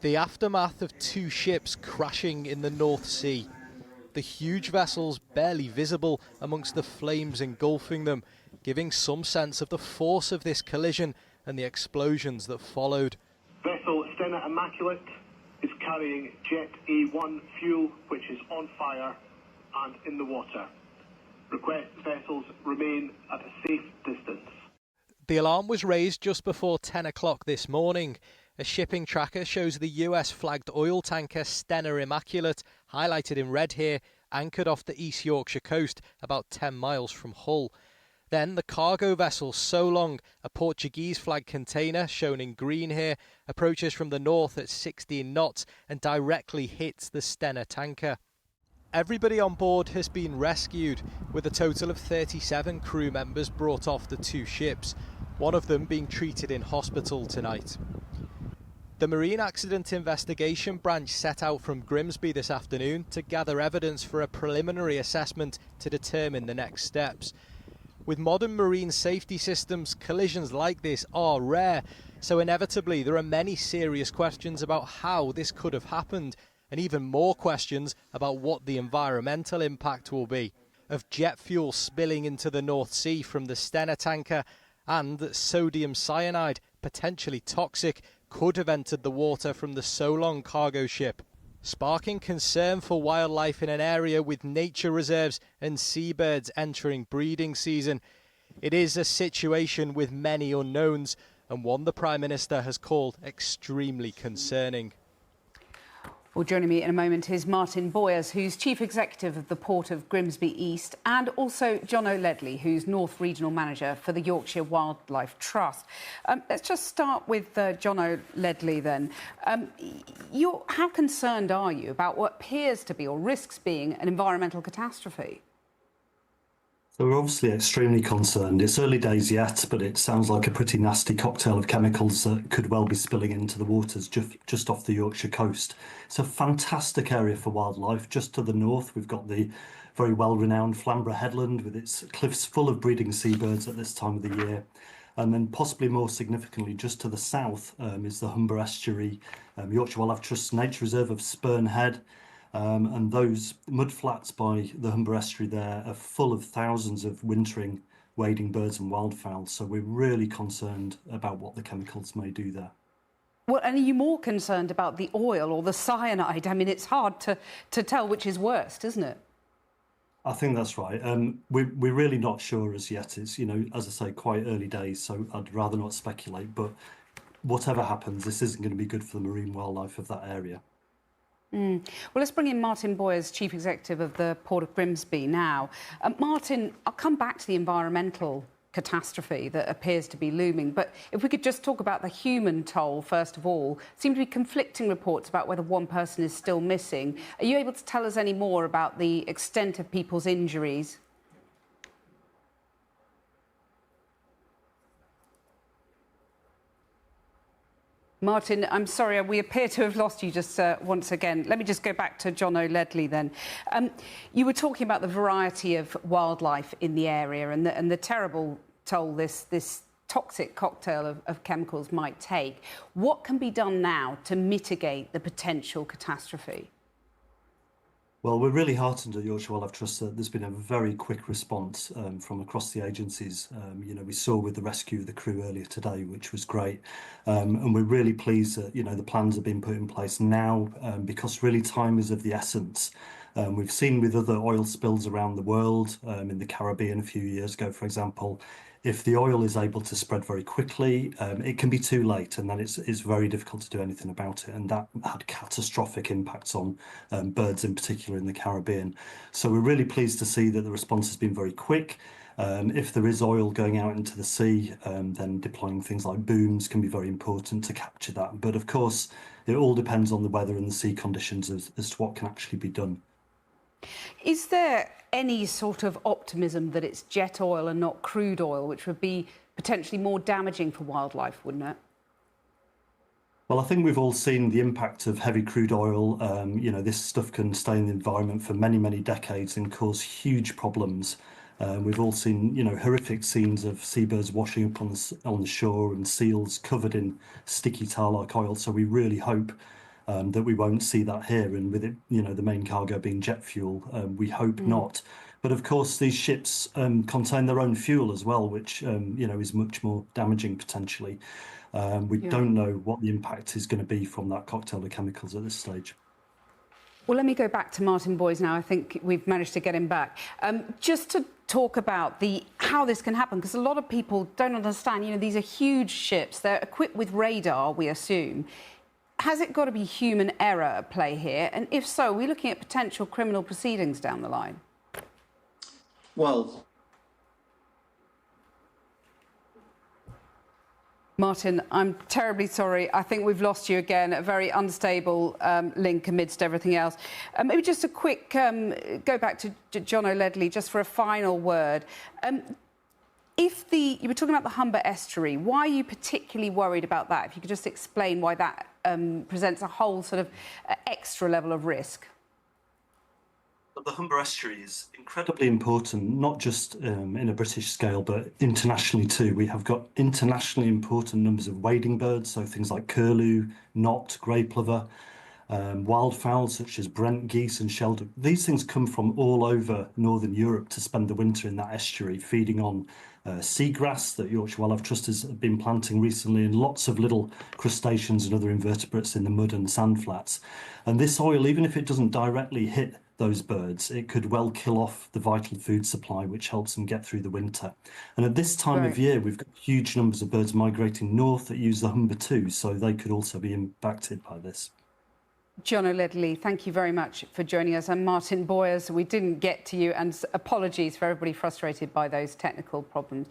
The aftermath of two ships crashing in the North Sea. The huge vessels barely visible amongst the flames engulfing them, giving some sense of the force of this collision and the explosions that followed. Vessel Stena Immaculate is carrying Jet A1 fuel, which is on fire and in the water. Request vessels remain at a safe distance. The alarm was raised just before 10 o'clock this morning. A shipping tracker shows the US-flagged oil tanker Stena Immaculate, highlighted in red here, anchored off the East Yorkshire coast about 10 miles from Hull. Then the cargo vessel So Long, a Portuguese-flagged container shown in green here, approaches from the north at 16 knots and directly hits the Stena tanker. Everybody on board has been rescued, with a total of 37 crew members brought off the two ships, one of them being treated in hospital tonight. The Marine Accident Investigation Branch set out from Grimsby this afternoon to gather evidence for a preliminary assessment to determine the next steps. With modern marine safety systems, collisions like this are rare, so inevitably there are many serious questions about how this could have happened, and even more questions about what the environmental impact will be of jet fuel spilling into the North Sea from the Stena tanker, and that sodium cyanide, potentially toxic, could have entered the water from the So Long cargo ship, sparking concern for wildlife in an area with nature reserves and seabirds entering breeding season. It is a situation with many unknowns, and one the Prime Minister has called extremely concerning. Well, joining me in a moment is Martin Boyers, who's Chief Executive of the Port of Grimsby East, and also John O'Ledley, who's North Regional Manager for the Yorkshire Wildlife Trust. Let's just start with John O'Ledley then. How concerned are you about what appears to be, or risks being, an environmental catastrophe? So we're obviously extremely concerned. It's early days yet, but it sounds like a pretty nasty cocktail of chemicals that could well be spilling into the waters just off the Yorkshire coast. It's a fantastic area for wildlife. Just to the north, we've got the very well-renowned Flamborough Headland with its cliffs full of breeding seabirds at this time of the year. And then possibly more significantly, just to the south is the Humber Estuary, Yorkshire Wildlife Trust's Nature Reserve of Spurn Head. And those mud flats by the Humber Estuary there are full of thousands of wintering wading birds and wildfowl. So we're really concerned about what the chemicals may do there. Well, and are you more concerned about the oil or the cyanide? I mean, it's hard to tell which is worst, isn't it? I think that's right. We're really not sure as yet. It's, as I say, quite early days, so I'd rather not speculate. But whatever happens, this isn't going to be good for the marine wildlife of that area. Well, let's bring in Martin Boyers, Chief Executive of the Port of Grimsby now. Martin, I'll come back to the environmental catastrophe that appears to be looming, but if we could just talk about the human toll first of all. Seem to be conflicting reports about whether one person is still missing. Are you able to tell us any more about the extent of people's injuries? Martin, I'm sorry, we appear to have lost you just once again. Let me just go back to John O'Ledley then. You were talking about the variety of wildlife in the area and the terrible toll this toxic cocktail of chemicals might take. What can be done now to mitigate the potential catastrophe? Well, we're really heartened at Yorkshire Wildlife Trust that there's been a very quick response from across the agencies. We saw with the rescue of the crew earlier today, which was great. And we're really pleased that, the plans have been put in place now because really time is of the essence. We've seen with other oil spills around the world, in the Caribbean a few years ago, for example, if the oil is able to spread very quickly, it can be too late, and then it's very difficult to do anything about it. And that had catastrophic impacts on birds in particular in the Caribbean. So we're really pleased to see that the response has been very quick. If there is oil going out into the sea, then deploying things like booms can be very important to capture that. But of course, it all depends on the weather and the sea conditions as to what can actually be done. Is there any sort of optimism that it's jet oil and not crude oil, which would be potentially more damaging for wildlife, wouldn't it? Well, I think we've all seen the impact of heavy crude oil. This stuff can stay in the environment for many, many decades and cause huge problems. We've all seen, horrific scenes of seabirds washing up on the shore and seals covered in sticky tar like oil. So we really hope that we won't see that here. And with it, the main cargo being jet fuel, we hope not. But of course, these ships contain their own fuel as well, which is much more damaging potentially. We don't know what the impact is going to be from that cocktail of chemicals at this stage. Well, let me go back to Martin Boyes now. I think we've managed to get him back. Just to talk about how this can happen, because a lot of people don't understand, these are huge ships. They're equipped with radar, we assume. Has it got to be human error at play here? And if so, are we looking at potential criminal proceedings down the line? Well, Martin, I'm terribly sorry. I think we've lost you again. A very unstable link amidst everything else. Maybe just a quick go back to John O'Ledley just for a final word. You were talking about the Humber estuary. Why are you particularly worried about that? If you could just explain why that presents a whole sort of extra level of risk. The Humber estuary is incredibly important, not just in a British scale, but internationally too. We have got internationally important numbers of wading birds, so things like curlew, knot, grey plover, wildfowl such as Brent geese and sheldrake. These things come from all over Northern Europe to spend the winter in that estuary, feeding on seagrass that Yorkshire Wildlife Trust has been planting recently, and lots of little crustaceans and other invertebrates in the mud and sand flats. And this oil, even if it doesn't directly hit those birds, it could well kill off the vital food supply, which helps them get through the winter. And at this time of year, we've got huge numbers of birds migrating north that use the Humber too, so they could also be impacted by this. John O'Ledley, thank you very much for joining us. And Martin Boyes, we didn't get to you, and apologies for everybody frustrated by those technical problems.